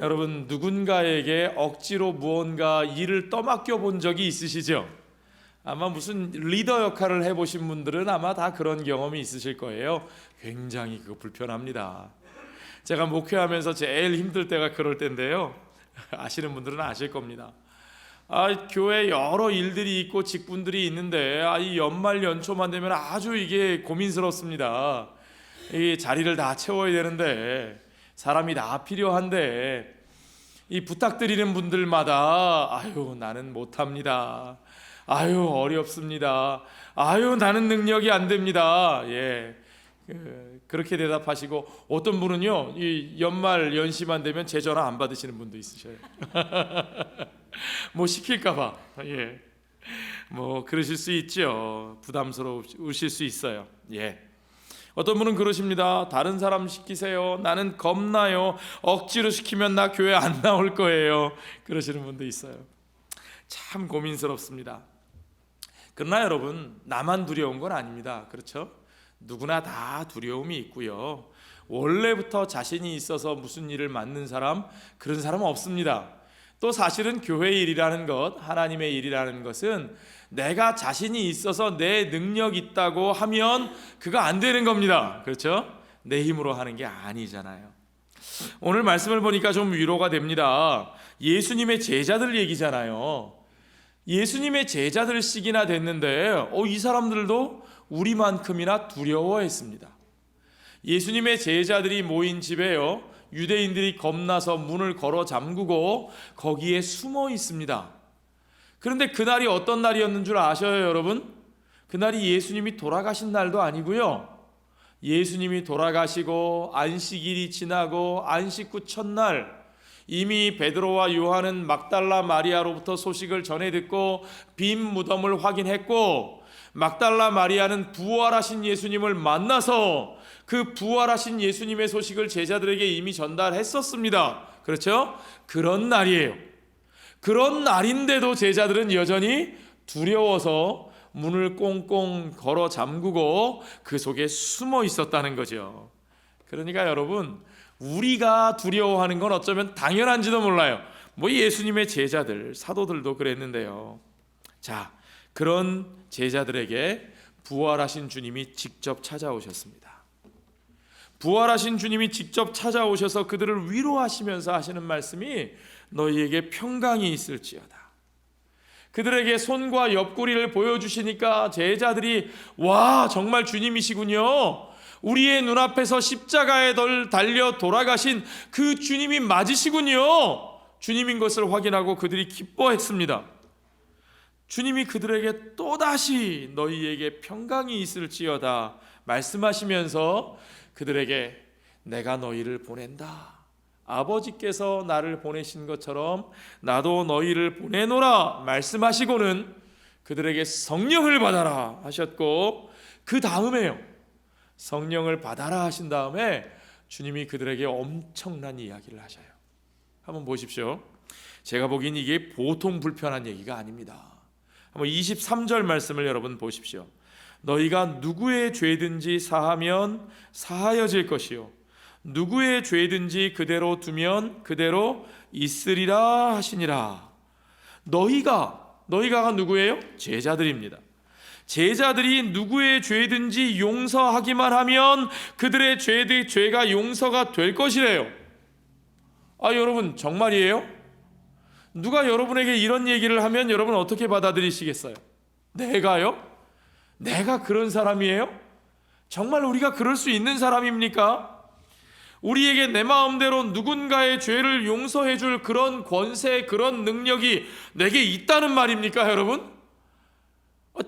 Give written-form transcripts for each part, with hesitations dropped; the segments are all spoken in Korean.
여러분, 누군가에게 억지로 무언가 일을 떠맡겨 본 적이 있으시죠? 아마 무슨 리더 역할을 해보신 분들은 아마 다 그런 경험이 있으실 거예요. 굉장히 그거 불편합니다. 제가 목회하면서 제일 힘들 때가 그럴 때인데요. 아시는 분들은 아실 겁니다. 교회 여러 일들이 있고 직분들이 있는데 이 연말 연초만 되면 아주 이게 고민스럽습니다. 이 자리를 다 채워야 되는데 사람이 다 필요한데 이 부탁드리는 분들마다 나는 못합니다. 어렵습니다. 나는 능력이 안 됩니다. 그렇게 대답하시고, 어떤 분은요 이 연말 연시만 되면 제 전화 안 받으시는 분도 있으셔요. 뭐 시킬까봐. 뭐 그러실 수 있죠. 부담스러우실 수 있어요. 어떤 분은 그러십니다. 다른 사람 시키세요. 나는 겁나요. 억지로 시키면 나 교회 안 나올 거예요. 그러시는 분도 있어요. 참 고민스럽습니다. 그러나 여러분, 나만 두려운 건 아닙니다. 그렇죠? 누구나 다 두려움이 있고요. 원래부터 자신이 있어서 무슨 일을 맡는 사람, 그런 사람은 없습니다. 또 사실은 교회 일이라는 것, 하나님의 일이라는 것은 내가 자신이 있어서 내 능력 있다고 하면 그거 안 되는 겁니다. 그렇죠? 내 힘으로 하는 게 아니잖아요. 오늘 말씀을 보니까 좀 위로가 됩니다. 예수님의 제자들 얘기잖아요. 예수님의 제자들씩이나 됐는데 이 사람들도 우리만큼이나 두려워했습니다. 예수님의 제자들이 모인 집에요, 유대인들이 겁나서 문을 걸어 잠그고 거기에 숨어 있습니다. 그런데 그날이 어떤 날이었는 줄 아셔요, 여러분? 그날이 예수님이 돌아가신 날도 아니고요. 예수님이 돌아가시고 안식일이 지나고 안식 후 첫날, 이미 베드로와 요한은 막달라 마리아로부터 소식을 전해 듣고 빈 무덤을 확인했고, 막달라 마리아는 부활하신 예수님을 만나서 그 부활하신 예수님의 소식을 제자들에게 이미 전달했었습니다. 그렇죠? 그런 날이에요. 그런 날인데도 제자들은 여전히 두려워서 문을 꽁꽁 걸어 잠그고 그 속에 숨어 있었다는 거죠. 그러니까 여러분, 우리가 두려워하는 건 어쩌면 당연한지도 몰라요. 예수님의 제자들, 사도들도 그랬는데요. 자, 그런 제자들에게 부활하신 주님이 직접 찾아오셨습니다. 부활하신 주님이 직접 찾아오셔서 그들을 위로하시면서 하시는 말씀이 너희에게 평강이 있을지어다. 그들에게 손과 옆구리를 보여주시니까 제자들이 와, 정말 주님이시군요. 우리의 눈앞에서 십자가에 달려 돌아가신 그 주님이 맞으시군요. 주님인 것을 확인하고 그들이 기뻐했습니다. 주님이 그들에게 또다시 너희에게 평강이 있을지어다 말씀하시면서 그들에게 내가 너희를 보낸다. 아버지께서 나를 보내신 것처럼 나도 너희를 보내노라 말씀하시고는 그들에게 성령을 받아라 하셨고, 그 다음에요, 성령을 받아라 하신 다음에 주님이 그들에게 엄청난 이야기를 하셔요. 한번 보십시오. 제가 보기엔 이게 보통 불편한 얘기가 아닙니다. 한번 23절 말씀을 여러분 보십시오. 너희가 누구의 죄든지 사하면 사하여질 것이요 누구의 죄든지 그대로 두면 그대로 있으리라 하시니라. 너희가 누구예요? 제자들입니다. 제자들이 누구의 죄든지 용서하기만 하면 그들의 죄가 용서가 될 것이래요. 여러분, 정말이에요? 누가 여러분에게 이런 얘기를 하면 여러분 어떻게 받아들이시겠어요? 내가요? 내가 그런 사람이에요? 정말 우리가 그럴 수 있는 사람입니까? 우리에게 내 마음대로 누군가의 죄를 용서해 줄 그런 권세, 그런 능력이 내게 있다는 말입니까, 여러분?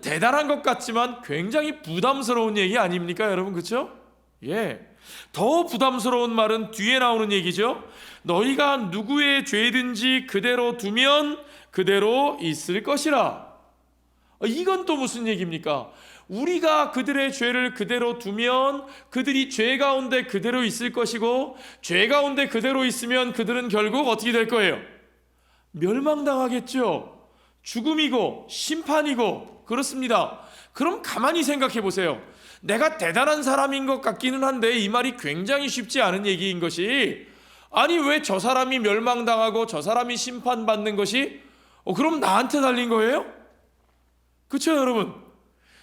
대단한 것 같지만 굉장히 부담스러운 얘기 아닙니까, 여러분? 그렇죠? 더 부담스러운 말은 뒤에 나오는 얘기죠. 너희가 누구의 죄든지 그대로 두면 그대로 있을 것이라. 이건 또 무슨 얘기입니까? 우리가 그들의 죄를 그대로 두면 그들이 죄 가운데 그대로 있을 것이고, 죄 가운데 그대로 있으면 그들은 결국 어떻게 될 거예요? 멸망당하겠죠. 죽음이고 심판이고 그렇습니다. 그럼 가만히 생각해 보세요. 내가 대단한 사람인 것 같기는 한데 이 말이 굉장히 쉽지 않은 얘기인 것이, 아니 왜 저 사람이 멸망당하고 저 사람이 심판받는 것이 그럼 나한테 달린 거예요? 그렇죠 여러분?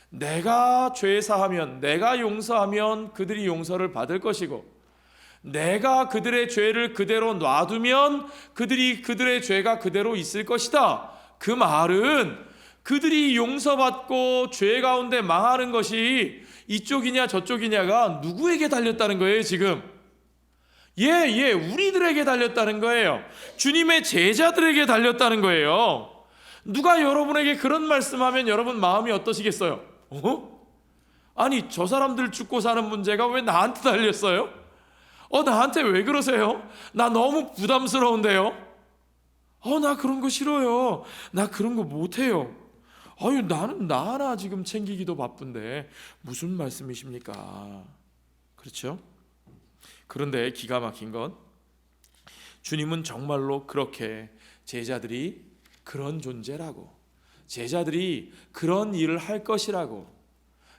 내가 죄 사하면, 내가 용서하면 그들이 용서를 받을 것이고, 내가 그들의 죄를 그대로 놔두면 그들의 죄가 그대로 있을 것이다. 그 말은 그들이 용서받고 죄 가운데 망하는 것이 이쪽이냐 저쪽이냐가 누구에게 달렸다는 거예요 지금? 우리들에게 달렸다는 거예요. 주님의 제자들에게 달렸다는 거예요. 누가 여러분에게 그런 말씀하면 여러분 마음이 어떠시겠어요? 아니 저 사람들 죽고 사는 문제가 왜 나한테 달렸어요? 나한테 왜 그러세요? 나 너무 부담스러운데요? 나 그런 거 싫어요. 나 그런 거 못해요. 나는 나 하나 지금 챙기기도 바쁜데 무슨 말씀이십니까? 그렇죠? 그런데 기가 막힌 건 주님은 정말로 그렇게 제자들이 그런 존재라고, 제자들이 그런 일을 할 것이라고,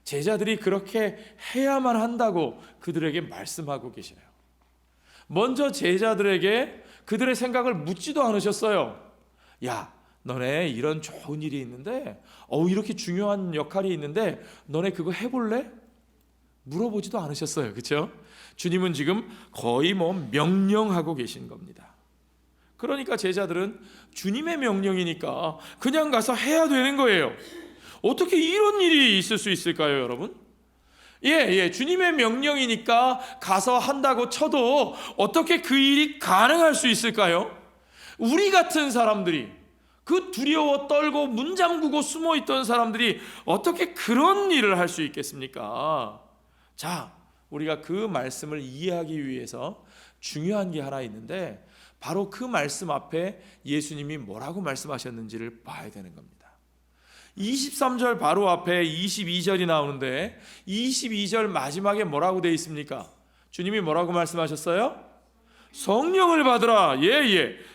제자들이 그렇게 해야만 한다고 그들에게 말씀하고 계셔요. 먼저 제자들에게 그들의 생각을 묻지도 않으셨어요. 야, 너네 이런 좋은 일이 있는데 이렇게 중요한 역할이 있는데 너네 그거 해볼래? 물어보지도 않으셨어요. 그렇죠? 주님은 지금 거의 명령하고 계신 겁니다. 그러니까 제자들은 주님의 명령이니까 그냥 가서 해야 되는 거예요. 어떻게 이런 일이 있을 수 있을까요, 여러분? 주님의 명령이니까 가서 한다고 쳐도 어떻게 그 일이 가능할 수 있을까요? 우리 같은 사람들이, 그 두려워 떨고 문 잠그고 숨어 있던 사람들이 어떻게 그런 일을 할 수 있겠습니까? 자, 우리가 그 말씀을 이해하기 위해서 중요한 게 하나 있는데 바로 그 말씀 앞에 예수님이 뭐라고 말씀하셨는지를 봐야 되는 겁니다. 23절 바로 앞에 22절이 나오는데 22절 마지막에 뭐라고 되어 있습니까? 주님이 뭐라고 말씀하셨어요? 성령을 받으라.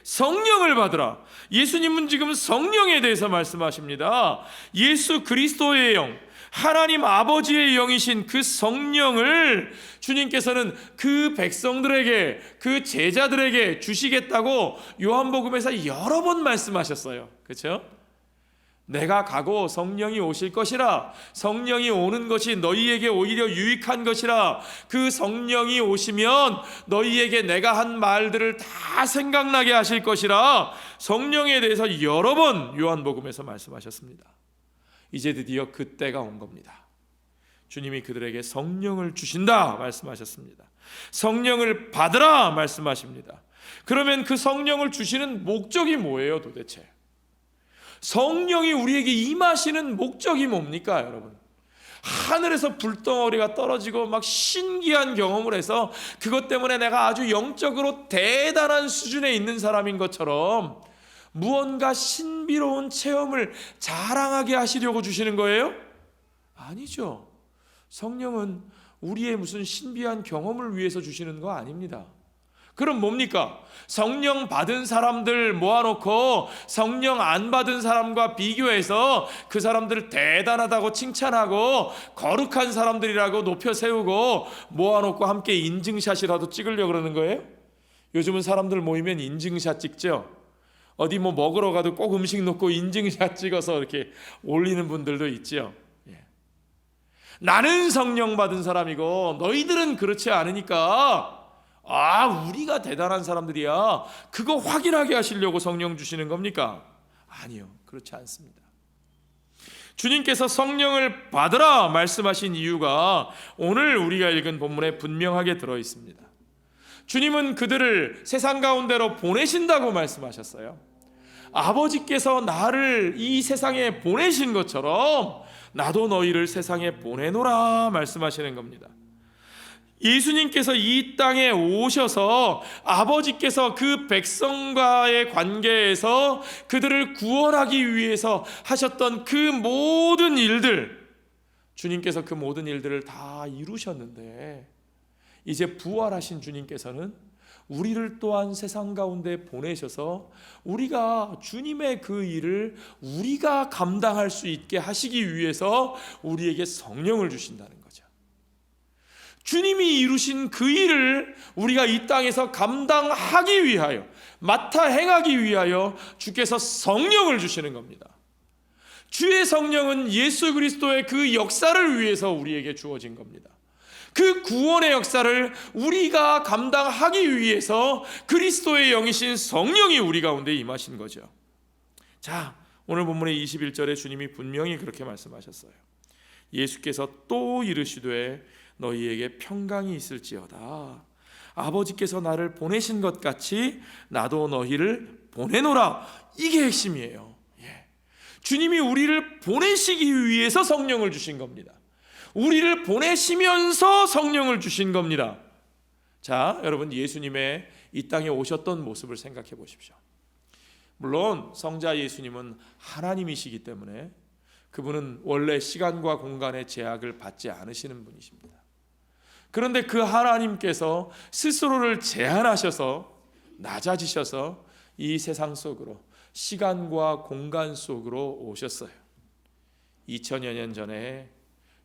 성령을 받으라. 예수님은 지금 성령에 대해서 말씀하십니다. 예수 그리스도의 영, 하나님 아버지의 영이신 그 성령을 주님께서는 그 백성들에게, 그 제자들에게 주시겠다고 요한복음에서 여러 번 말씀하셨어요. 그렇죠? 내가 가고 성령이 오실 것이라. 성령이 오는 것이 너희에게 오히려 유익한 것이라. 그 성령이 오시면 너희에게 내가 한 말들을 다 생각나게 하실 것이라. 성령에 대해서 여러 번 요한복음에서 말씀하셨습니다. 이제 드디어 그때가 온 겁니다. 주님이 그들에게 성령을 주신다 말씀하셨습니다. 성령을 받으라 말씀하십니다. 그러면 그 성령을 주시는 목적이 뭐예요 도대체? 성령이 우리에게 임하시는 목적이 뭡니까 여러분? 하늘에서 불덩어리가 떨어지고 막 신기한 경험을 해서 그것 때문에 내가 아주 영적으로 대단한 수준에 있는 사람인 것처럼 무언가 신비로운 체험을 자랑하게 하시려고 주시는 거예요? 아니죠. 성령은 우리의 무슨 신비한 경험을 위해서 주시는 거 아닙니다. 그럼 뭡니까? 성령 받은 사람들 모아놓고 성령 안 받은 사람과 비교해서 그 사람들을 대단하다고 칭찬하고 거룩한 사람들이라고 높여 세우고 모아놓고 함께 인증샷이라도 찍으려고 그러는 거예요? 요즘은 사람들 모이면 인증샷 찍죠? 어디 먹으러 가도 꼭 음식 놓고 인증샷 찍어서 이렇게 올리는 분들도 있죠. 나는 성령 받은 사람이고 너희들은 그렇지 않으니까 우리가 대단한 사람들이야. 그거 확인하게 하시려고 성령 주시는 겁니까? 아니요, 그렇지 않습니다. 주님께서 성령을 받으라 말씀하신 이유가 오늘 우리가 읽은 본문에 분명하게 들어있습니다. 주님은 그들을 세상 가운데로 보내신다고 말씀하셨어요. 아버지께서 나를 이 세상에 보내신 것처럼 나도 너희를 세상에 보내노라 말씀하시는 겁니다. 예수님께서 이 땅에 오셔서 아버지께서 그 백성과의 관계에서 그들을 구원하기 위해서 하셨던 그 모든 일들, 주님께서 그 모든 일들을 다 이루셨는데 이제 부활하신 주님께서는 우리를 또한 세상 가운데 보내셔서 우리가 주님의 그 일을 우리가 감당할 수 있게 하시기 위해서 우리에게 성령을 주신다는 거죠. 주님이 이루신 그 일을 우리가 이 땅에서 감당하기 위하여, 맡아 행하기 위하여 주께서 성령을 주시는 겁니다. 주의 성령은 예수 그리스도의 그 역사를 위해서 우리에게 주어진 겁니다. 그 구원의 역사를 우리가 감당하기 위해서 그리스도의 영이신 성령이 우리 가운데 임하신 거죠. 자, 오늘 본문의 21절에 주님이 분명히 그렇게 말씀하셨어요. 예수께서 또 이르시되 너희에게 평강이 있을지어다. 아버지께서 나를 보내신 것 같이 나도 너희를 보내노라. 이게 핵심이에요. 주님이 우리를 보내시기 위해서 성령을 주신 겁니다. 우리를 보내시면서 성령을 주신 겁니다. 자, 여러분, 예수님의 이 땅에 오셨던 모습을 생각해 보십시오. 물론 성자 예수님은 하나님이시기 때문에 그분은 원래 시간과 공간의 제약을 받지 않으시는 분이십니다. 그런데 그 하나님께서 스스로를 제한하셔서 낮아지셔서 이 세상 속으로, 시간과 공간 속으로 오셨어요. 2000여 년 전에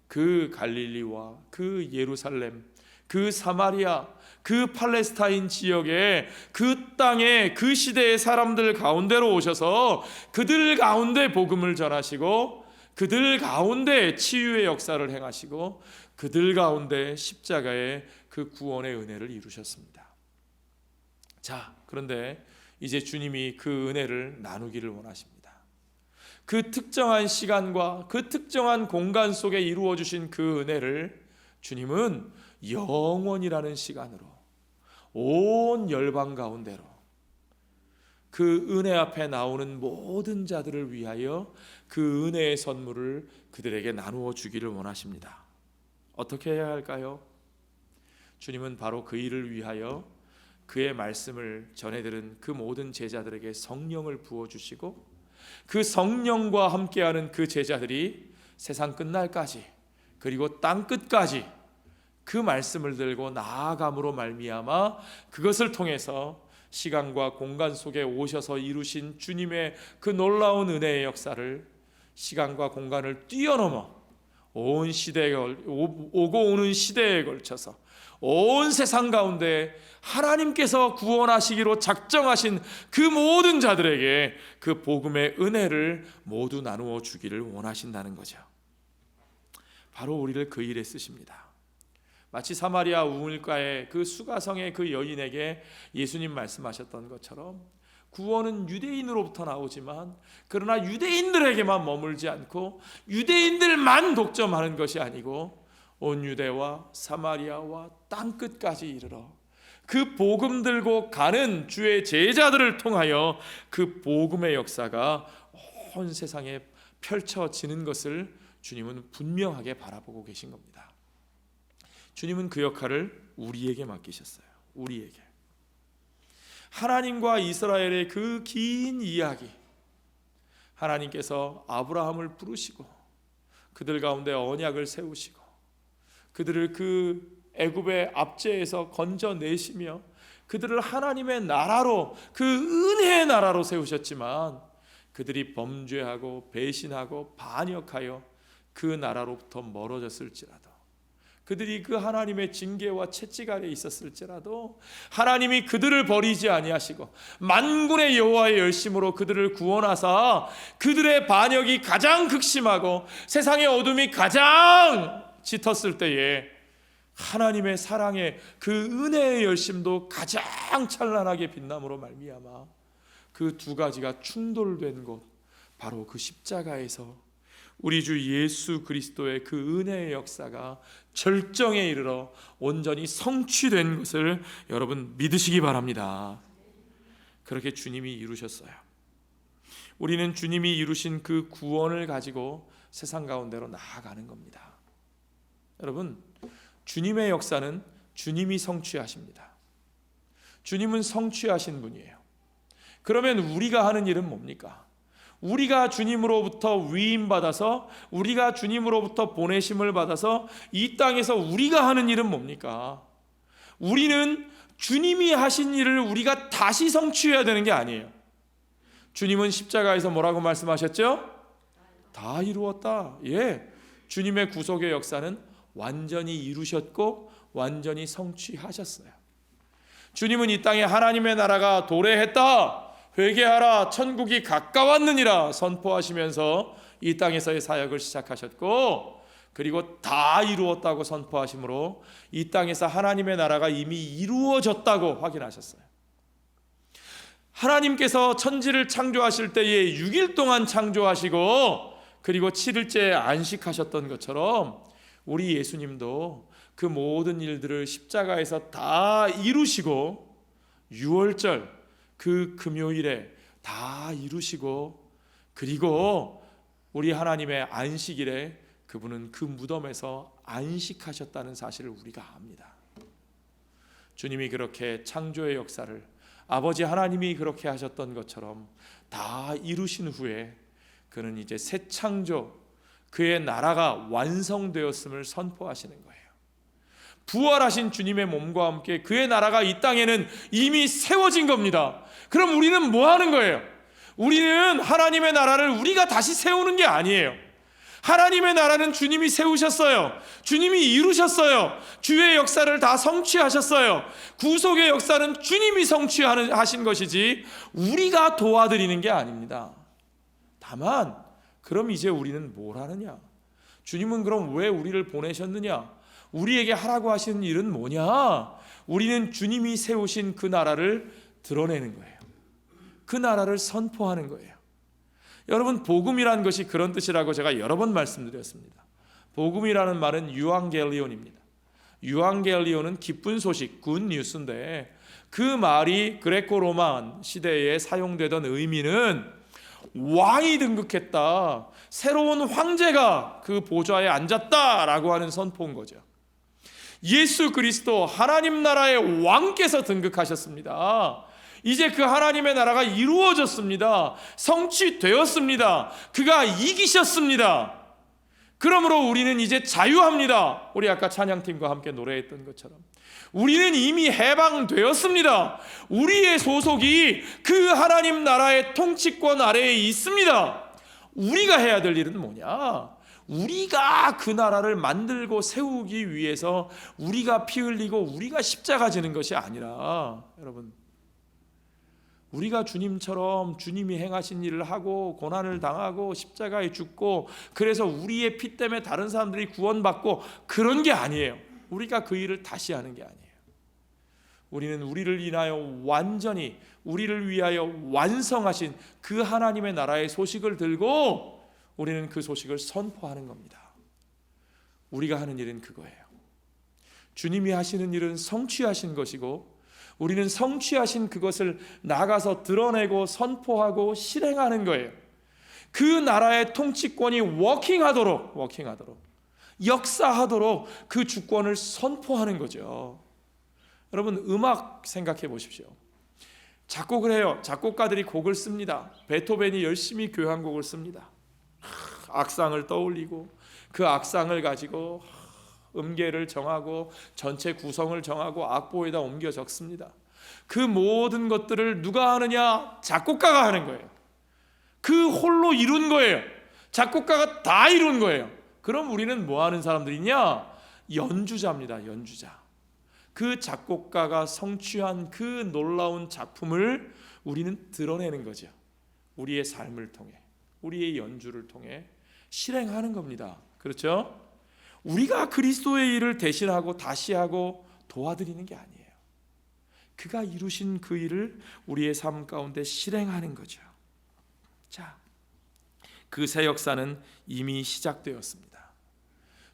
그 갈릴리와 그 예루살렘, 그 사마리아, 그 팔레스타인 지역에, 그 땅에, 그 시대의 사람들 가운데로 오셔서 그들 가운데 복음을 전하시고, 그들 가운데 치유의 역사를 행하시고, 그들 가운데 십자가의 그 구원의 은혜를 이루셨습니다. 자, 그런데 이제 주님이 그 은혜를 나누기를 원하십니다. 그 특정한 시간과 그 특정한 공간 속에 이루어 주신 그 은혜를 주님은 영원이라는 시간으로 온 열방 가운데로 그 은혜 앞에 나오는 모든 자들을 위하여 그 은혜의 선물을 그들에게 나누어 주기를 원하십니다. 어떻게 해야 할까요? 주님은 바로 그 일을 위하여 그의 말씀을 전해들은 그 모든 제자들에게 성령을 부어주시고, 그 성령과 함께하는 그 제자들이 세상 끝날까지, 그리고 땅 끝까지 그 말씀을 들고 나아감으로 말미암아 그것을 통해서 시간과 공간 속에 오셔서 이루신 주님의 그 놀라운 은혜의 역사를 시간과 공간을 뛰어넘어 온 시대에 오고 오는 시대에 걸쳐서 온 세상 가운데 하나님께서 구원하시기로 작정하신 그 모든 자들에게 그 복음의 은혜를 모두 나누어 주기를 원하신다는 거죠. 바로 우리를 그 일에 쓰십니다. 마치 사마리아 우물가의 그 수가성의 그 여인에게 예수님 말씀하셨던 것처럼 구원은 유대인으로부터 나오지만, 그러나 유대인들에게만 머물지 않고 유대인들만 독점하는 것이 아니고 온 유대와 사마리아와 땅끝까지 이르러 그 복음 들고 가는 주의 제자들을 통하여 그 복음의 역사가 온 세상에 펼쳐지는 것을 주님은 분명하게 바라보고 계신 겁니다. 주님은 그 역할을 우리에게 맡기셨어요. 우리에게. 하나님과 이스라엘의 그 긴 이야기, 하나님께서 아브라함을 부르시고 그들 가운데 언약을 세우시고 그들을 그 애굽의 압제에서 건져내시며 그들을 하나님의 나라로, 그 은혜의 나라로 세우셨지만 그들이 범죄하고 배신하고 반역하여 그 나라로부터 멀어졌을지라도, 그들이 그 하나님의 징계와 채찍 아래 있었을지라도 하나님이 그들을 버리지 아니하시고 만군의 여호와의 열심으로 그들을 구원하사 그들의 반역이 가장 극심하고 세상의 어둠이 가장 짙었을 때에 하나님의 사랑의 그 은혜의 열심도 가장 찬란하게 빛남으로 말미암아 그 두 가지가 충돌된 곳, 바로 그 십자가에서 우리 주 예수 그리스도의 그 은혜의 역사가 절정에 이르러 온전히 성취된 것을 여러분 믿으시기 바랍니다. 그렇게 주님이 이루셨어요. 우리는 주님이 이루신 그 구원을 가지고 세상 가운데로 나아가는 겁니다. 여러분, 주님의 역사는 주님이 성취하십니다. 주님은 성취하신 분이에요. 그러면 우리가 하는 일은 뭡니까? 우리가 주님으로부터 위임받아서, 우리가 주님으로부터 보내심을 받아서 이 땅에서 우리가 하는 일은 뭡니까? 우리는 주님이 하신 일을 우리가 다시 성취해야 되는 게 아니에요. 주님은 십자가에서 뭐라고 말씀하셨죠? 다 이루었다. 예, 주님의 구속의 역사는 완전히 이루셨고 완전히 성취하셨어요. 주님은 이 땅에 하나님의 나라가 도래했다, 회개하라, 천국이 가까웠느니라 선포하시면서 이 땅에서의 사역을 시작하셨고, 그리고 다 이루었다고 선포하심으로 이 땅에서 하나님의 나라가 이미 이루어졌다고 확인하셨어요. 하나님께서 천지를 창조하실 때에 6일 동안 창조하시고 그리고 7일째에 안식하셨던 것처럼 우리 예수님도 그 모든 일들을 십자가에서 다 이루시고 6월절 그 금요일에 다 이루시고, 그리고 우리 하나님의 안식일에 그분은 그 무덤에서 안식하셨다는 사실을 우리가 압니다. 주님이 그렇게 창조의 역사를 아버지 하나님이 그렇게 하셨던 것처럼 다 이루신 후에 그는 이제 새 창조, 그의 나라가 완성되었음을 선포하시는 거예요. 부활하신 주님의 몸과 함께 그의 나라가 이 땅에는 이미 세워진 겁니다. 그럼 우리는 뭐 하는 거예요? 우리는 하나님의 나라를 우리가 다시 세우는 게 아니에요. 하나님의 나라는 주님이 세우셨어요. 주님이 이루셨어요. 주의 역사를 다 성취하셨어요. 구속의 역사는 주님이 성취하신 것이지 우리가 도와드리는 게 아닙니다. 다만 그럼 이제 우리는 뭘 하느냐? 주님은 그럼 왜 우리를 보내셨느냐? 우리에게 하라고 하시는 일은 뭐냐? 우리는 주님이 세우신 그 나라를 드러내는 거예요. 그 나라를 선포하는 거예요. 여러분, 복음이라는 것이 그런 뜻이라고 제가 여러 번 말씀드렸습니다. 복음이라는 말은 유앙겔리온입니다. 유앙겔리온은 기쁜 소식, 굿 뉴스인데, 그 말이 그레코 로만 시대에 사용되던 의미는 왕이 등극했다, 새로운 황제가 그 보좌에 앉았다라고 하는 선포인 거죠. 예수 그리스도 하나님 나라의 왕께서 등극하셨습니다. 이제 그 하나님의 나라가 이루어졌습니다. 성취되었습니다. 그가 이기셨습니다. 그러므로 우리는 이제 자유합니다. 우리 아까 찬양팀과 함께 노래했던 것처럼 우리는 이미 해방되었습니다. 우리의 소속이 그 하나님 나라의 통치권 아래에 있습니다. 우리가 해야 될 일은 뭐냐? 우리가 그 나라를 만들고 세우기 위해서 우리가 피 흘리고 우리가 십자가 지는 것이 아니라, 여러분, 우리가 주님처럼 주님이 행하신 일을 하고 고난을 당하고 십자가에 죽고 그래서 우리의 피 때문에 다른 사람들이 구원받고 그런 게 아니에요. 우리가 그 일을 다시 하는 게 아니에요. 우리는 우리를 인하여 완전히 우리를 위하여 완성하신 그 하나님의 나라의 소식을 들고 우리는 그 소식을 선포하는 겁니다. 우리가 하는 일은 그거예요. 주님이 하시는 일은 성취하신 것이고 우리는 성취하신 그것을 나가서 드러내고 선포하고 실행하는 거예요. 그 나라의 통치권이 워킹하도록 역사하도록 그 주권을 선포하는 거죠. 여러분, 음악 생각해 보십시오. 작곡을 해요. 작곡가들이 곡을 씁니다. 베토벤이 열심히 교향곡을 씁니다. 악상을 떠올리고 그 악상을 가지고 음계를 정하고 전체 구성을 정하고 악보에다 옮겨 적습니다. 그 모든 것들을 누가 하느냐? 작곡가가 하는 거예요. 그 홀로 이룬 거예요. 작곡가가 다 이룬 거예요. 그럼 우리는 뭐 하는 사람들이냐? 연주자입니다. 연주자. 그 작곡가가 성취한 그 놀라운 작품을 우리는 드러내는 거죠. 우리의 삶을 통해, 우리의 연주를 통해 실행하는 겁니다. 그렇죠? 우리가 그리스도의 일을 대신하고 다시 하고 도와드리는 게 아니에요. 그가 이루신 그 일을 우리의 삶 가운데 실행하는 거죠. 자, 그 새 역사는 이미 시작되었습니다.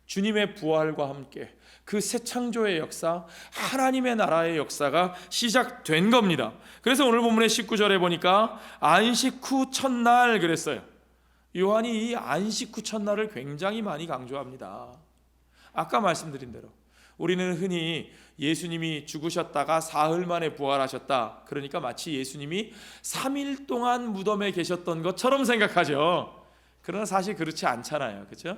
주님의 부활과 함께 그 새 창조의 역사, 하나님의 나라의 역사가 시작된 겁니다. 그래서 오늘 본문의 19절에 보니까 안식 후 첫날 그랬어요. 요한이 이 안식 후 첫날을 굉장히 많이 강조합니다. 아까 말씀드린 대로 우리는 흔히 예수님이 죽으셨다가 사흘 만에 부활하셨다, 그러니까 마치 예수님이 3일 동안 무덤에 계셨던 것처럼 생각하죠. 그러나 사실 그렇지 않잖아요. 그렇죠?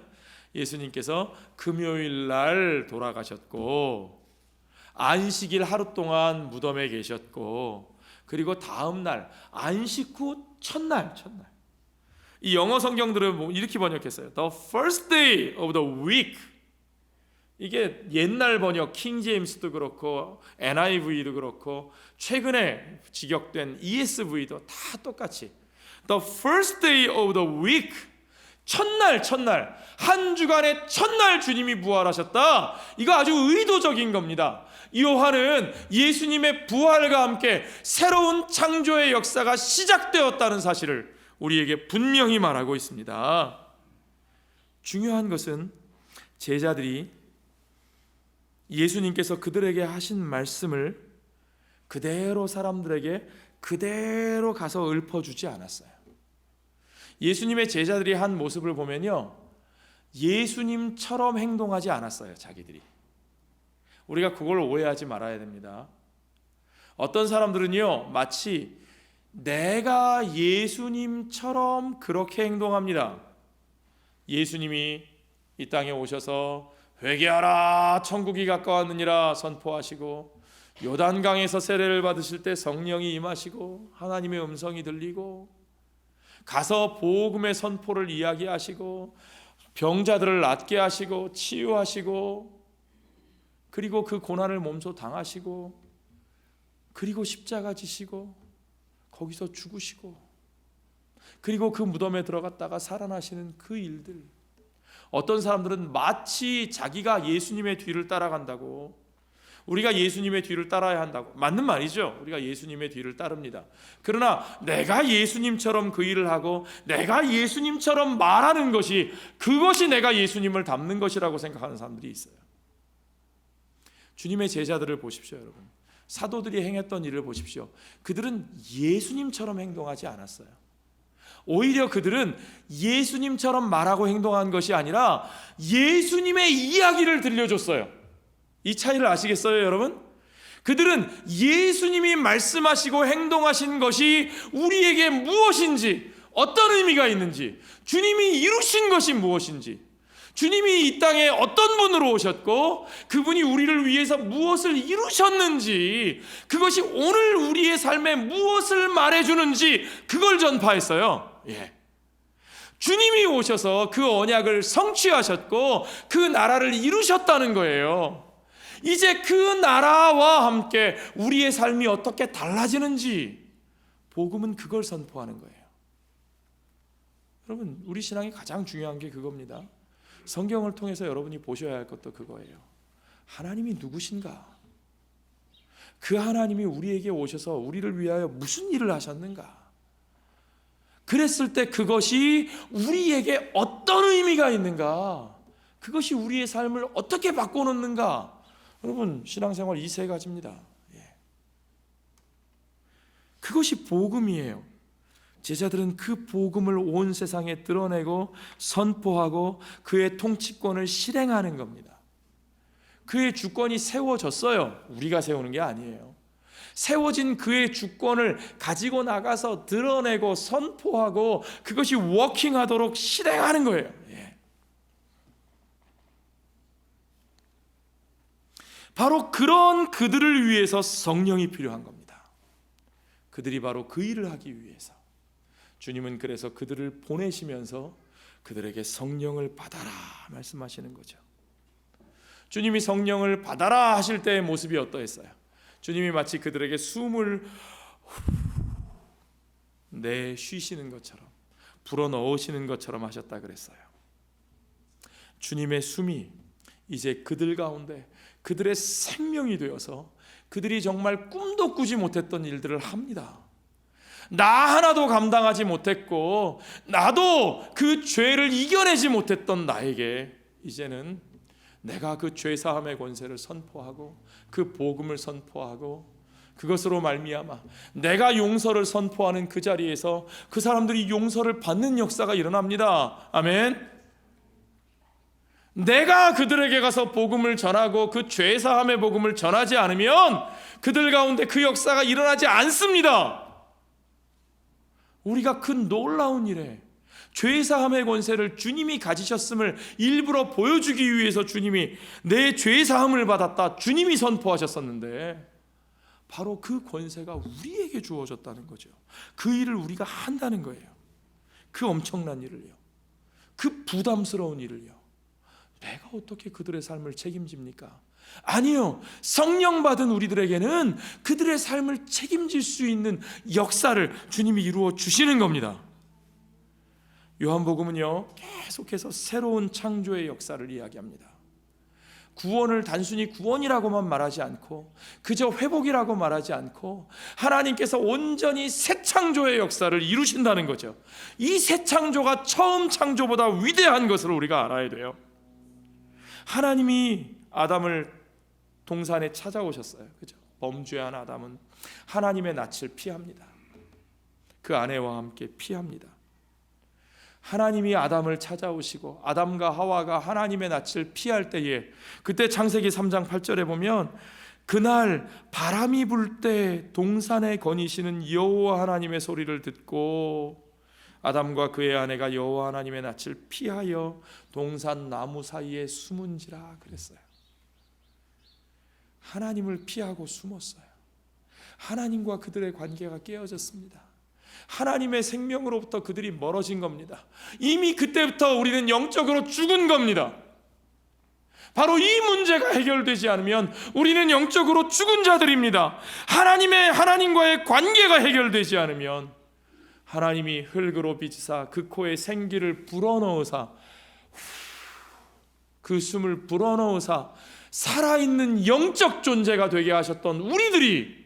예수님께서 금요일 날 돌아가셨고 안식일 하루 동안 무덤에 계셨고 그리고 다음 날 안식 후 첫날. 이 영어 성경들은 이렇게 번역했어요. The first day of the week. 이게 옛날 번역 킹 제임스도 그렇고 NIV도 그렇고 최근에 직역된 ESV도 다 똑같이 The first day of the week, 첫날 한 주간의 첫날 주님이 부활하셨다. 이거 아주 의도적인 겁니다. 요한은 예수님의 부활과 함께 새로운 창조의 역사가 시작되었다는 사실을 우리에게 분명히 말하고 있습니다. 중요한 것은 제자들이 예수님께서 그들에게 하신 말씀을 그대로 사람들에게 그대로 가서 읊어주지 않았어요. 예수님의 제자들이 한 모습을 보면요, 예수님처럼 행동하지 않았어요. 자기들이. 우리가 그걸 오해하지 말아야 됩니다. 어떤 사람들은요, 마치 내가 예수님처럼 그렇게 행동합니다. 예수님이 이 땅에 오셔서 회개하라 천국이 가까웠느니라 선포하시고, 요단강에서 세례를 받으실 때 성령이 임하시고 하나님의 음성이 들리고, 가서 복음의 선포를 이야기하시고 병자들을 낫게 하시고 치유하시고, 그리고 그 고난을 몸소 당하시고, 그리고 십자가 지시고 거기서 죽으시고, 그리고 그 무덤에 들어갔다가 살아나시는 그 일들. 어떤 사람들은 마치 자기가 예수님의 뒤를 따라간다고, 우리가 예수님의 뒤를 따라야 한다고. 맞는 말이죠. 우리가 예수님의 뒤를 따릅니다. 그러나 내가 예수님처럼 그 일을 하고 내가 예수님처럼 말하는 것이, 그것이 내가 예수님을 닮는 것이라고 생각하는 사람들이 있어요. 주님의 제자들을 보십시오, 여러분. 사도들이 행했던 일을 보십시오. 그들은 예수님처럼 행동하지 않았어요. 오히려 그들은 예수님처럼 말하고 행동한 것이 아니라 예수님의 이야기를 들려줬어요. 이 차이를 아시겠어요, 여러분? 그들은 예수님이 말씀하시고 행동하신 것이 우리에게 무엇인지, 어떤 의미가 있는지, 주님이 이루신 것이 무엇인지, 주님이 이 땅에 어떤 분으로 오셨고 그분이 우리를 위해서 무엇을 이루셨는지, 그것이 오늘 우리의 삶에 무엇을 말해주는지, 그걸 전파했어요. 주님이 오셔서 그 언약을 성취하셨고 그 나라를 이루셨다는 거예요. 이제 그 나라와 함께 우리의 삶이 어떻게 달라지는지, 복음은 그걸 선포하는 거예요. 여러분, 우리 신앙이 가장 중요한 게 그겁니다. 성경을 통해서 여러분이 보셔야 할 것도 그거예요. 하나님이 누구신가? 그 하나님이 우리에게 오셔서 우리를 위하여 무슨 일을 하셨는가? 그랬을 때 그것이 우리에게 어떤 의미가 있는가? 그것이 우리의 삶을 어떻게 바꿔놓는가? 여러분, 신앙생활 이 세 가지입니다. 그것이 복음이에요. 제자들은 그 복음을 온 세상에 드러내고 선포하고 그의 통치권을 실행하는 겁니다. 그의 주권이 세워졌어요. 우리가 세우는 게 아니에요. 세워진 그의 주권을 가지고 나가서 드러내고 선포하고 그것이 워킹하도록 실행하는 거예요. 바로 그런 그들을 위해서 성령이 필요한 겁니다. 그들이 바로 그 일을 하기 위해서 주님은 그래서 그들을 보내시면서 그들에게 성령을 받아라 말씀하시는 거죠. 주님이 성령을 받아라 하실 때의 모습이 어떠했어요? 주님이 마치 그들에게 숨을 내쉬시는 것처럼, 불어넣으시는 것처럼 하셨다 그랬어요. 주님의 숨이 이제 그들 가운데 그들의 생명이 되어서 그들이 정말 꿈도 꾸지 못했던 일들을 합니다. 나 하나도 감당하지 못했고 나도 그 죄를 이겨내지 못했던 나에게 이제는 내가 그 죄사함의 권세를 선포하고 그 복음을 선포하고 그것으로 말미암아 내가 용서를 선포하는 그 자리에서 그 사람들이 용서를 받는 역사가 일어납니다. 아멘. 내가 그들에게 가서 복음을 전하고 그 죄사함의 복음을 전하지 않으면 그들 가운데 그 역사가 일어나지 않습니다. 우리가 큰 놀라운 일에 죄사함의 권세를 주님이 가지셨음을 일부러 보여주기 위해서 주님이 내 죄사함을 받았다 주님이 선포하셨었는데, 바로 그 권세가 우리에게 주어졌다는 거죠. 그 일을 우리가 한다는 거예요. 그 엄청난 일을요, 그 부담스러운 일을요. 내가 어떻게 그들의 삶을 책임집니까? 아니요. 성령 받은 우리들에게는 그들의 삶을 책임질 수 있는 역사를 주님이 이루어 주시는 겁니다. 요한복음은요, 계속해서 새로운 창조의 역사를 이야기합니다. 구원을 단순히 구원이라고만 말하지 않고, 그저 회복이라고 말하지 않고, 하나님께서 온전히 새 창조의 역사를 이루신다는 거죠. 이 새 창조가 처음 창조보다 위대한 것을 우리가 알아야 돼요. 하나님이 아담을 동산에 찾아오셨어요. 그죠? 범죄한 아담은 하나님의 낯을 피합니다. 그 아내와 함께 피합니다. 하나님이 아담을 찾아오시고 아담과 하와가 하나님의 낯을 피할 때에, 그때 창세기 3장 8절에 보면 그날 바람이 불 때 동산에 거니시는 여호와 하나님의 소리를 듣고 아담과 그의 아내가 여호와 하나님의 낯을 피하여 동산 나무 사이에 숨은지라 그랬어요. 하나님을 피하고 숨었어요. 하나님과 그들의 관계가 깨어졌습니다. 하나님의 생명으로부터 그들이 멀어진 겁니다. 이미 그때부터 우리는 영적으로 죽은 겁니다. 바로 이 문제가 해결되지 않으면 우리는 영적으로 죽은 자들입니다. 하나님과의 관계가 해결되지 않으면 하나님이 흙으로 빚으사 그 코에 생기를 불어넣으사, 그 숨을 불어넣으사 살아있는 영적 존재가 되게 하셨던 우리들이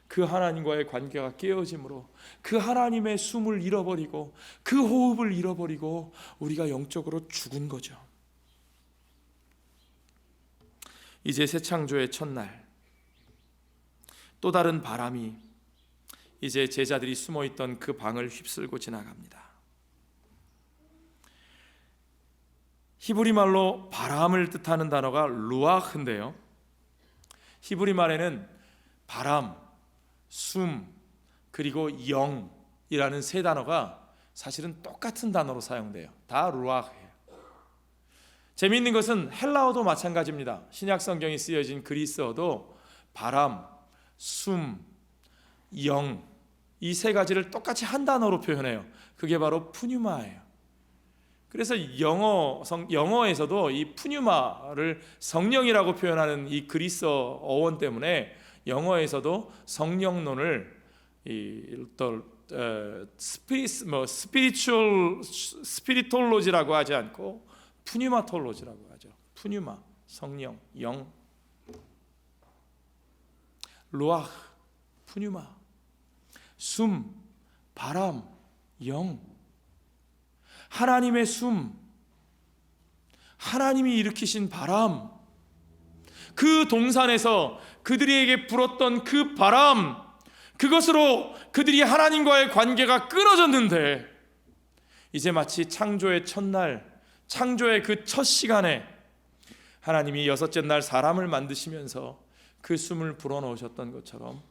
그 하나님과의 관계가 깨어짐으로 그 하나님의 숨을 잃어버리고 그 호흡을 잃어버리고 우리가 영적으로 죽은 거죠. 이제 새 창조의 첫날, 또 다른 바람이 이제 제자들이 숨어있던 그 방을 휩쓸고 지나갑니다. 히브리 말로 바람을 뜻하는 단어가 루아흐인데요, 히브리 말에는 바람, 숨, 그리고 영이라는 세 단어가 사실은 똑같은 단어로 사용돼요. 다 루아흐예요. 재미있는 것은 헬라어도 마찬가지입니다. 신약 성경이 쓰여진 그리스어도 바람, 숨, 영, 이 세 가지를 똑같이 한 단어로 표현해요. 그게 바로 푸뉴마예요. 그래서 영어에서도 이 푸뉴마를 성령이라고 표현하는 이 그리스어 어원 때문에 영어에서도 성령론을 스피리톨로지라고 하지 않고 푸뉴마톨로지라고 하죠. 푸뉴마, 성령, 영, 루아흐, 푸뉴마, 숨, 바람, 영. 하나님의 숨, 하나님이 일으키신 바람, 그 동산에서 그들에게 불었던 그 바람, 그것으로 그들이 하나님과의 관계가 끊어졌는데, 이제 마치 창조의 첫날, 창조의 그 첫 시간에 하나님이 여섯째 날 사람을 만드시면서 그 숨을 불어넣으셨던 것처럼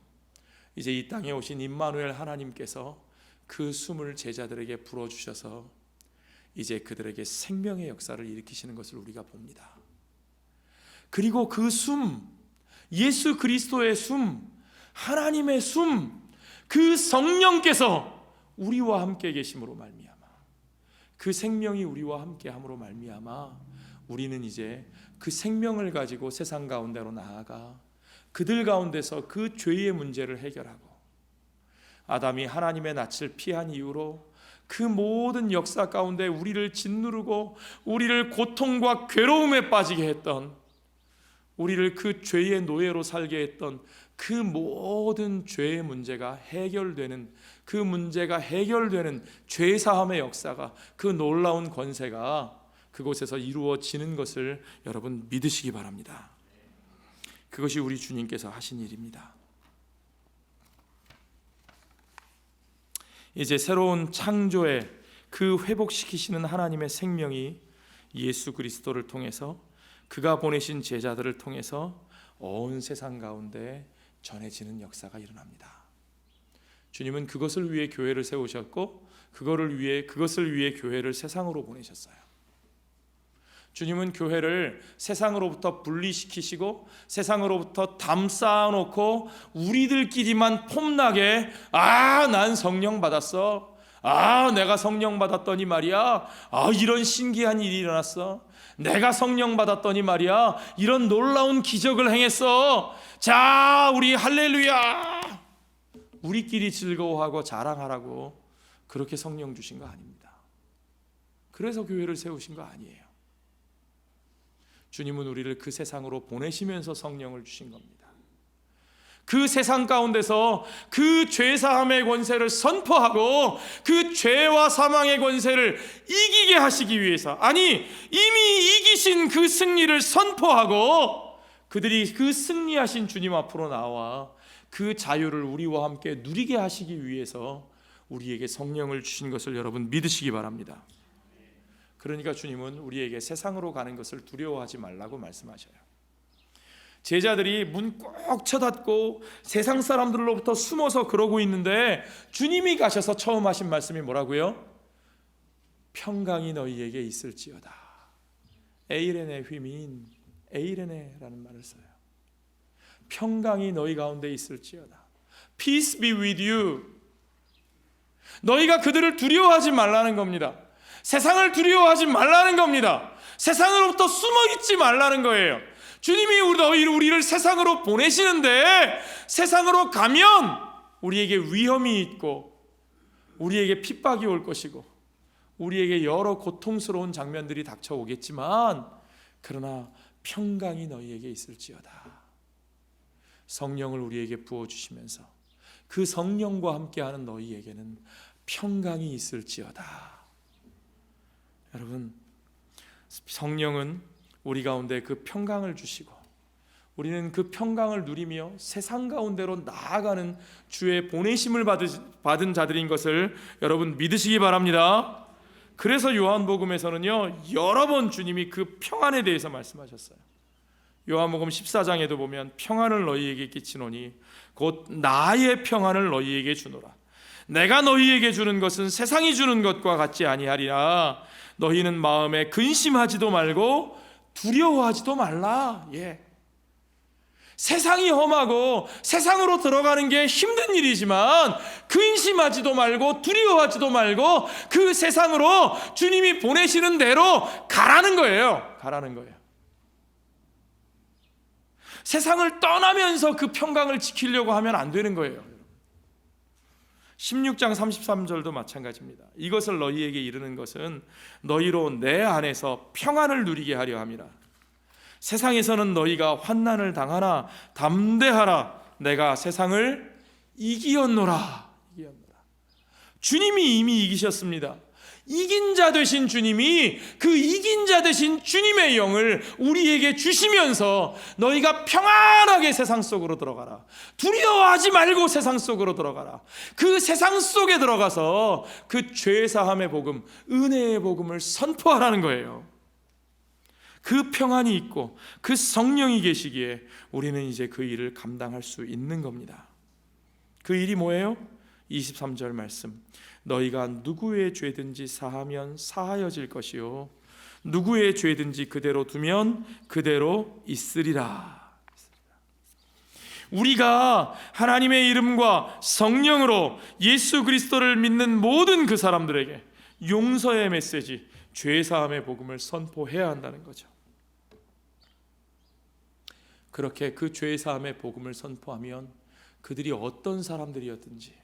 이제 이 땅에 오신 임마누엘 하나님께서 그 숨을 제자들에게 불어주셔서 이제 그들에게 생명의 역사를 일으키시는 것을 우리가 봅니다. 그리고 그 숨, 예수 그리스도의 숨, 하나님의 숨, 그 성령께서 우리와 함께 계심으로 말미암아, 그 생명이 우리와 함께 함으로 말미암아 우리는 이제 그 생명을 가지고 세상 가운데로 나아가 그들 가운데서 그 죄의 문제를 해결하고, 아담이 하나님의 낯을 피한 이후로 그 모든 역사 가운데 우리를 짓누르고 우리를 고통과 괴로움에 빠지게 했던, 우리를 그 죄의 노예로 살게 했던 그 모든 죄의 문제가 해결되는, 그 문제가 해결되는 죄사함의 역사가, 그 놀라운 권세가 그곳에서 이루어지는 것을 여러분 믿으시기 바랍니다. 그것이 우리 주님께서 하신 일입니다. 이제 새로운 창조의 그 회복시키시는 하나님의 생명이 예수 그리스도를 통해서, 그가 보내신 제자들을 통해서 온 세상 가운데 전해지는 역사가 일어납니다. 주님은 그것을 위해 교회를 세우셨고 그것을 위해 교회를 세상으로 보내셨어요. 주님은 교회를 세상으로부터 분리시키시고 세상으로부터 담쌓아놓고 우리들끼리만 폼나게 난 성령 받았어, 내가 성령 받았더니 말이야, 이런 신기한 일이 일어났어. 내가 성령 받았더니 말이야, 이런 놀라운 기적을 행했어. 자, 우리 할렐루야, 우리끼리 즐거워하고 자랑하라고 그렇게 성령 주신 거 아닙니다. 그래서 교회를 세우신 거 아니에요. 주님은 우리를 그 세상으로 보내시면서 성령을 주신 겁니다. 그 세상 가운데서 그 죄사함의 권세를 선포하고 그 죄와 사망의 권세를 이기게 하시기 위해서, 아니 이미 이기신 그 승리를 선포하고 그들이 그 승리하신 주님 앞으로 나와 그 자유를 우리와 함께 누리게 하시기 위해서 우리에게 성령을 주신 것을 여러분 믿으시기 바랍니다. 그러니까 주님은 우리에게 세상으로 가는 것을 두려워하지 말라고 말씀하셔요. 제자들이 문 꼭 쳐닫고 세상 사람들로부터 숨어서 그러고 있는데 주님이 가셔서 처음 하신 말씀이 뭐라고요? 평강이 너희에게 있을지어다. 에이레네 휘민, 에이레네라는 말을 써요. 평강이 너희 가운데 있을지어다. Peace be with you. 너희가 그들을 두려워하지 말라는 겁니다. 세상을 두려워하지 말라는 겁니다. 세상으로부터 숨어 있지 말라는 거예요. 주님이 우리를 세상으로 보내시는데 세상으로 가면 우리에게 위험이 있고 우리에게 핍박이 올 것이고 우리에게 여러 고통스러운 장면들이 닥쳐오겠지만 그러나 평강이 너희에게 있을지어다. 성령을 우리에게 부어주시면서 그 성령과 함께하는 너희에게는 평강이 있을지어다. 여러분, 성령은 우리 가운데 그 평강을 주시고 우리는 그 평강을 누리며 세상 가운데로 나아가는 주의 보내심을 받은 자들인 것을 여러분 믿으시기 바랍니다. 그래서 요한복음에서는요 여러 번 주님이 그 평안에 대해서 말씀하셨어요. 요한복음 14장에도 보면 평안을 너희에게 끼치노니 곧 나의 평안을 너희에게 주노라. 내가 너희에게 주는 것은 세상이 주는 것과 같지 아니하리라. 너희는 마음에 근심하지도 말고 두려워하지도 말라. 세상이 험하고 세상으로 들어가는 게 힘든 일이지만 근심하지도 말고 두려워하지도 말고 그 세상으로 주님이 보내시는 대로 가라는 거예요. 가라는 거예요. 세상을 떠나면서 그 평강을 지키려고 하면 안 되는 거예요. 16장 33절도 마찬가지입니다. 이것을 너희에게 이르는 것은 너희로 내 안에서 평안을 누리게 하려 함이라. 세상에서는 너희가 환난을 당하나 담대하라. 내가 세상을 이기었노라. 주님이 이미 이기셨습니다. 이긴 자 되신 주님이 그 이긴 자 되신 주님의 영을 우리에게 주시면서 너희가 평안하게 세상 속으로 들어가라. 두려워하지 말고 세상 속으로 들어가라. 그 세상 속에 들어가서 그 죄사함의 복음, 은혜의 복음을 선포하라는 거예요. 그 평안이 있고 그 성령이 계시기에 우리는 이제 그 일을 감당할 수 있는 겁니다. 그 일이 뭐예요? 23절 말씀. 너희가 누구의 죄든지 사하면 사하여질 것이요 누구의 죄든지 그대로 두면 그대로 있으리라. 우리가 하나님의 이름과 성령으로 예수 그리스도를 믿는 모든 그 사람들에게 용서의 메시지, 죄사함의 복음을 선포해야 한다는 거죠. 그렇게 그 죄사함의 복음을 선포하면 그들이 어떤 사람들이었든지,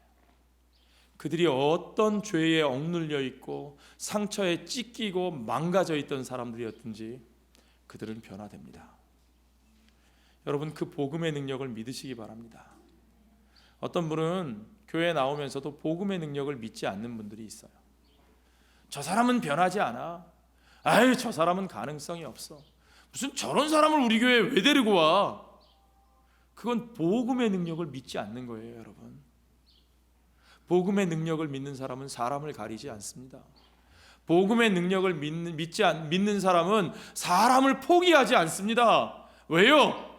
그들이 어떤 죄에 억눌려 있고 상처에 찢기고 망가져 있던 사람들이었든지 그들은 변화됩니다. 여러분, 그 복음의 능력을 믿으시기 바랍니다. 어떤 분은 교회에 나오면서도 복음의 능력을 믿지 않는 분들이 있어요. 저 사람은 변하지 않아. 저 사람은 가능성이 없어. 무슨 저런 사람을 우리 교회에 왜 데리고 와? 그건 복음의 능력을 믿지 않는 거예요, 여러분. 복음의 능력을 믿는 사람은 사람을 가리지 않습니다. 복음의 능력을 믿는 사람은 사람을 포기하지 않습니다. 왜요?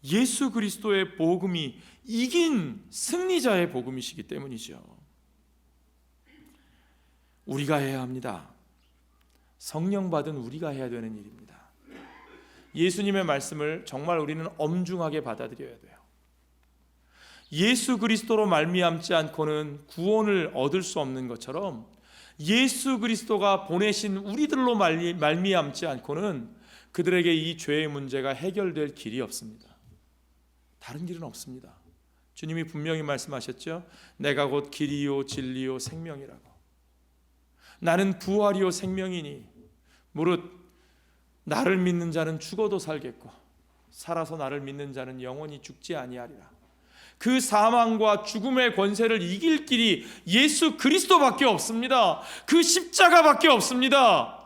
예수 그리스도의 복음이 이긴 승리자의 복음이시기 때문이죠. 우리가 해야 합니다. 성령 받은 우리가 해야 되는 일입니다. 예수님의 말씀을 정말 우리는 엄중하게 받아들여야 돼요. 예수 그리스도로 말미암지 않고는 구원을 얻을 수 없는 것처럼 예수 그리스도가 보내신 우리들로 말미암지 않고는 그들에게 이 죄의 문제가 해결될 길이 없습니다. 다른 길은 없습니다. 주님이 분명히 말씀하셨죠. 내가 곧 길이요 진리요 생명이라고. 나는 부활이요 생명이니 무릇 나를 믿는 자는 죽어도 살겠고 살아서 나를 믿는 자는 영원히 죽지 아니하리라. 그 사망과 죽음의 권세를 이길 길이 예수 그리스도밖에 없습니다. 그 십자가밖에 없습니다.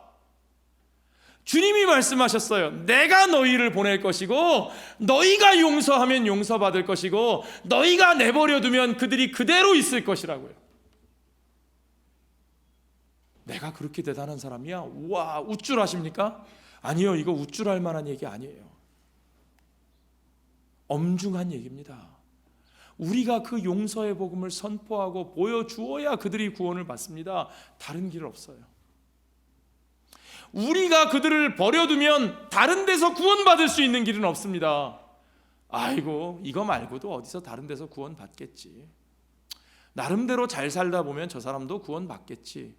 주님이 말씀하셨어요. 내가 너희를 보낼 것이고 너희가 용서하면 용서받을 것이고 너희가 내버려두면 그들이 그대로 있을 것이라고요. 내가 그렇게 대단한 사람이야? 우와, 우쭐하십니까? 아니요, 이거 우쭐할 만한 얘기 아니에요. 엄중한 얘기입니다. 우리가 그 용서의 복음을 선포하고 보여주어야 그들이 구원을 받습니다. 다른 길 없어요. 우리가 그들을 버려두면 다른 데서 구원받을 수 있는 길은 없습니다. 아이고, 이거 말고도 어디서 다른 데서 구원 받겠지. 나름대로 잘 살다 보면 저 사람도 구원 받겠지.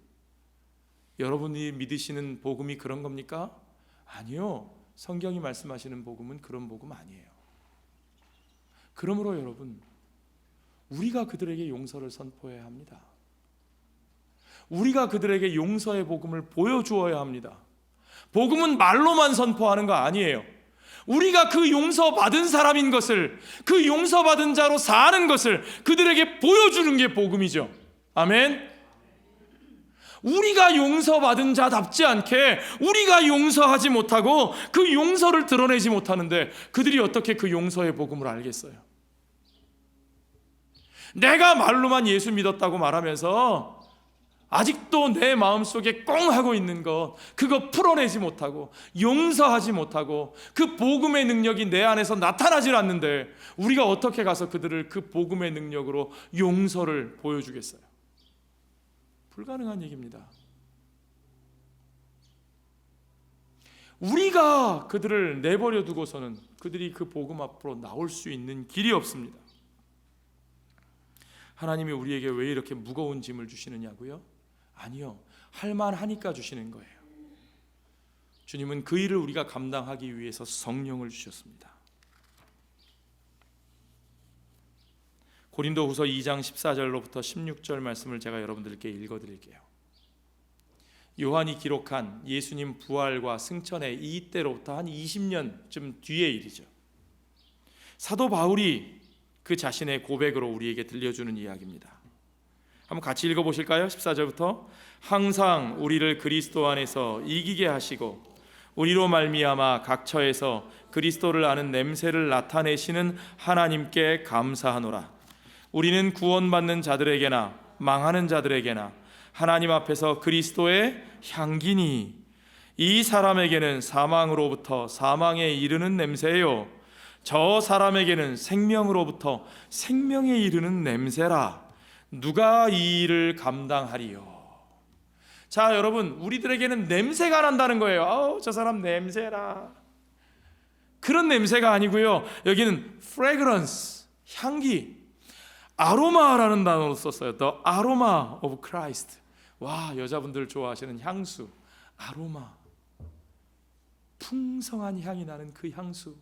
여러분이 믿으시는 복음이 그런 겁니까? 아니요. 성경이 말씀하시는 복음은 그런 복음 아니에요. 그러므로 여러분, 우리가 그들에게 용서를 선포해야 합니다. 우리가 그들에게 용서의 복음을 보여주어야 합니다. 복음은 말로만 선포하는 거 아니에요. 우리가 그 용서받은 사람인 것을, 그 용서받은 자로 사는 것을 그들에게 보여주는 게 복음이죠. 아멘. 우리가 용서받은 자답지 않게 우리가 용서하지 못하고 그 용서를 드러내지 못하는데 그들이 어떻게 그 용서의 복음을 알겠어요? 내가 말로만 예수 믿었다고 말하면서 아직도 내 마음속에 꽁 하고 있는 것, 그거 풀어내지 못하고 용서하지 못하고 그 복음의 능력이 내 안에서 나타나질 않는데 우리가 어떻게 가서 그들을 그 복음의 능력으로 용서를 보여주겠어요? 불가능한 얘기입니다. 우리가 그들을 내버려 두고서는 그들이 그 복음 앞으로 나올 수 있는 길이 없습니다. 하나님이 우리에게 왜 이렇게 무거운 짐을 주시느냐고요? 아니요, 할만하니까 주시는 거예요. 주님은 그 일을 우리가 감당하기 위해서 성령을 주셨습니다. 고린도후서 2장 14절로부터 16절 말씀을 제가 여러분들께 읽어드릴게요. 요한이 기록한 예수님 부활과 승천의 이때로부터 한 20년쯤 뒤의 일이죠. 사도 바울이 그 자신의 고백으로 우리에게 들려주는 이야기입니다. 한번 같이 읽어보실까요? 14절부터 항상 우리를 그리스도 안에서 이기게 하시고 우리로 말미암아 각 처에서 그리스도를 아는 냄새를 나타내시는 하나님께 감사하노라. 우리는 구원받는 자들에게나 망하는 자들에게나 하나님 앞에서 그리스도의 향기니 이 사람에게는 사망으로부터 사망에 이르는 냄새요 저 사람에게는 생명으로부터 생명에 이르는 냄새라. 누가 이 일을 감당하리요? 자, 여러분, 우리들에게는 냄새가 난다는 거예요. 아우, 저 사람 냄새라. 그런 냄새가 아니고요. 여기는 fragrance, 향기, 아로마라는 단어로 썼어요. The aroma of Christ. 와, 여자분들 좋아하시는 향수, 아로마. 풍성한 향이 나는 그 향수,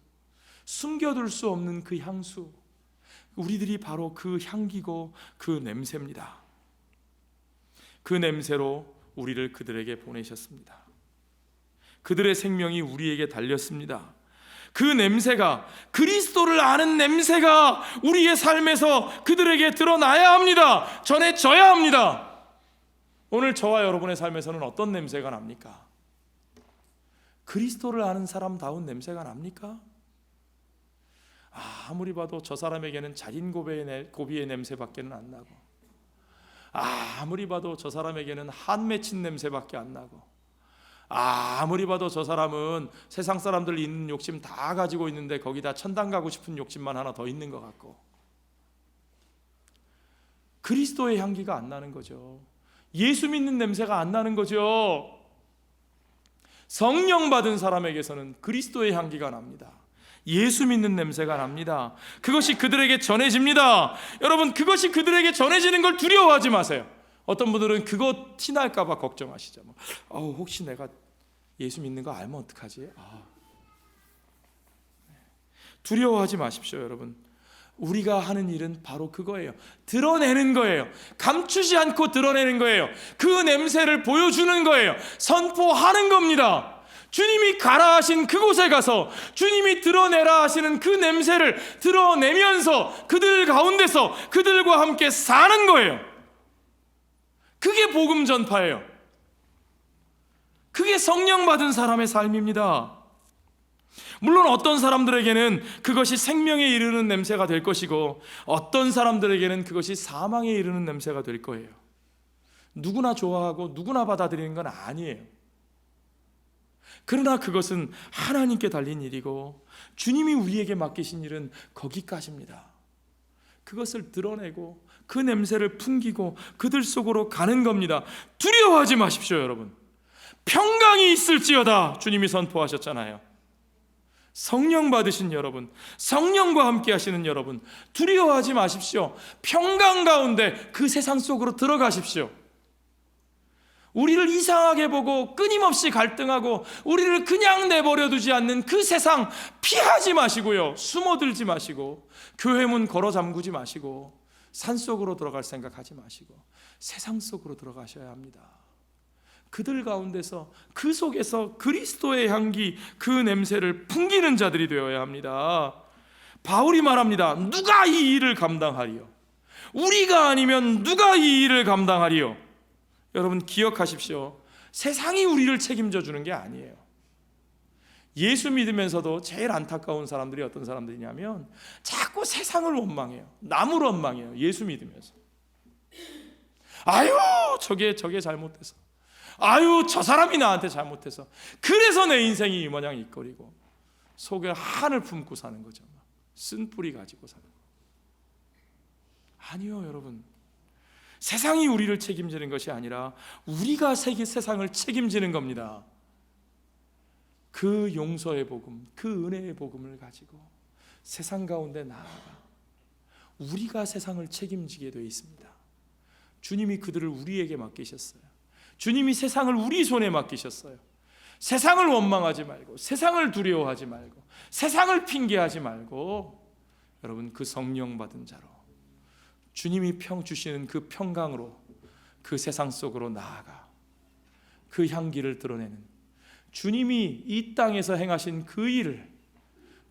숨겨둘 수 없는 그 향수, 우리들이 바로 그 향기고 그 냄새입니다. 그 냄새로 우리를 그들에게 보내셨습니다. 그들의 생명이 우리에게 달렸습니다. 그 냄새가, 그리스도를 아는 냄새가 우리의 삶에서 그들에게 드러나야 합니다. 전해져야 합니다. 오늘 저와 여러분의 삶에서는 어떤 냄새가 납니까? 그리스도를 아는 사람다운 냄새가 납니까? 아무리 봐도 저 사람에게는 자린 고비의 냄새밖에는 안 나고, 아무리 봐도 저 사람에게는 한 맺힌 냄새밖에 안 나고, 아무리 봐도 저 사람은 세상 사람들 있는 욕심 다 가지고 있는데 거기다 천당 가고 싶은 욕심만 하나 더 있는 것 같고, 그리스도의 향기가 안 나는 거죠. 예수 믿는 냄새가 안 나는 거죠. 성령 받은 사람에게서는 그리스도의 향기가 납니다. 예수 믿는 냄새가 납니다. 그것이 그들에게 전해집니다. 여러분, 그것이 그들에게 전해지는 걸 두려워하지 마세요. 어떤 분들은 그거 티날까 봐 걱정하시죠. 혹시 내가 예수 믿는 거 알면 어떡하지? 두려워하지 마십시오. 여러분, 우리가 하는 일은 바로 그거예요. 드러내는 거예요. 감추지 않고 드러내는 거예요. 그 냄새를 보여주는 거예요. 선포하는 겁니다. 주님이 가라 하신 그곳에 가서 주님이 드러내라 하시는 그 냄새를 드러내면서 그들 가운데서 그들과 함께 사는 거예요. 그게 복음 전파예요. 그게 성령 받은 사람의 삶입니다. 물론 어떤 사람들에게는 그것이 생명에 이르는 냄새가 될 것이고 어떤 사람들에게는 그것이 사망에 이르는 냄새가 될 거예요. 누구나 좋아하고 누구나 받아들이는 건 아니에요. 그러나 그것은 하나님께 달린 일이고 주님이 우리에게 맡기신 일은 거기까지입니다. 그것을 드러내고 그 냄새를 풍기고 그들 속으로 가는 겁니다. 두려워하지 마십시오. 여러분, 평강이 있을지어다 주님이 선포하셨잖아요. 성령 받으신 여러분, 성령과 함께 하시는 여러분, 두려워하지 마십시오. 평강 가운데 그 세상 속으로 들어가십시오. 우리를 이상하게 보고 끊임없이 갈등하고 우리를 그냥 내버려 두지 않는 그 세상 피하지 마시고요, 숨어들지 마시고 교회 문 걸어 잠그지 마시고 산속으로 들어갈 생각하지 마시고 세상 속으로 들어가셔야 합니다. 그들 가운데서 그 속에서 그리스도의 향기, 그 냄새를 풍기는 자들이 되어야 합니다. 바울이 말합니다. 누가 이 일을 감당하리요? 우리가 아니면 누가 이 일을 감당하리요? 여러분, 기억하십시오. 세상이 우리를 책임져 주는 게 아니에요. 예수 믿으면서도 제일 안타까운 사람들이 어떤 사람들이냐면 자꾸 세상을 원망해요. 남을 원망해요. 예수 믿으면서. 아유, 저게 잘못돼서. 아유, 저 사람이 나한테 잘못해서. 그래서 내 인생이 이 모양 이꼴이고 속에 한을 품고 사는 거죠. 쓴뿌리 가지고 사는 거. 아니요, 여러분. 세상이 우리를 책임지는 것이 아니라 우리가 세상을 책임지는 겁니다. 그 용서의 복음, 그 은혜의 복음을 가지고 세상 가운데 나아가 우리가 세상을 책임지게 되어 있습니다. 주님이 그들을 우리에게 맡기셨어요. 주님이 세상을 우리 손에 맡기셨어요. 세상을 원망하지 말고 세상을 두려워하지 말고 세상을 핑계하지 말고 여러분, 그 성령 받은 자로 주님이 주시는 그 평강으로 그 세상 속으로 나아가 그 향기를 드러내는, 주님이 이 땅에서 행하신 그 일을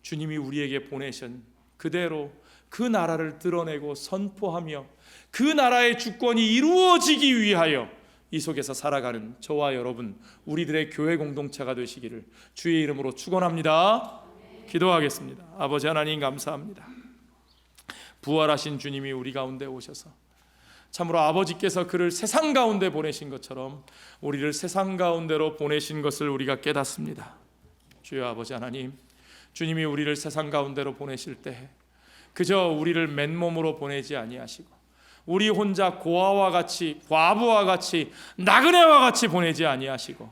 주님이 우리에게 보내신 그대로 그 나라를 드러내고 선포하며 그 나라의 주권이 이루어지기 위하여 이 속에서 살아가는 저와 여러분, 우리들의 교회 공동체가 되시기를 주의 이름으로 축원합니다. 기도하겠습니다. 아버지 하나님, 감사합니다. 부활하신 주님이 우리 가운데 오셔서 참으로 아버지께서 그를 세상 가운데 보내신 것처럼 우리를 세상 가운데로 보내신 것을 우리가 깨닫습니다. 주여 아버지 하나님, 주님이 우리를 세상 가운데로 보내실 때 그저 우리를 맨몸으로 보내지 아니하시고 우리 혼자 고아와 같이, 과부와 같이, 나그네와 같이 보내지 아니하시고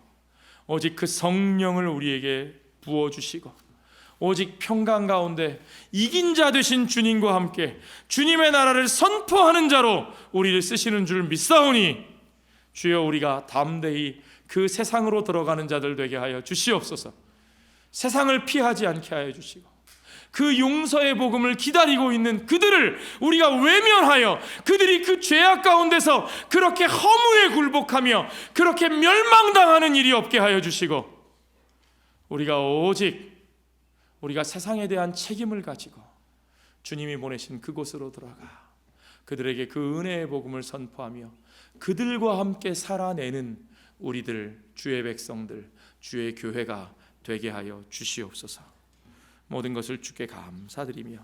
오직 그 성령을 우리에게 부어주시고 오직 평강 가운데 이긴 자 되신 주님과 함께 주님의 나라를 선포하는 자로 우리를 쓰시는 줄 믿사오니 주여, 우리가 담대히 그 세상으로 들어가는 자들 되게 하여 주시옵소서. 세상을 피하지 않게 하여 주시고 그 용서의 복음을 기다리고 있는 그들을 우리가 외면하여 그들이 그 죄악 가운데서 그렇게 허무에 굴복하며 그렇게 멸망당하는 일이 없게 하여 주시고 우리가 오직 우리가 세상에 대한 책임을 가지고 주님이 보내신 그곳으로 들어가 그들에게 그 은혜의 복음을 선포하며 그들과 함께 살아내는 우리들, 주의 백성들, 주의 교회가 되게 하여 주시옵소서. 모든 것을 주께 감사드리며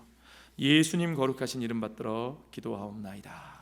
예수님 거룩하신 이름 받들어 기도하옵나이다.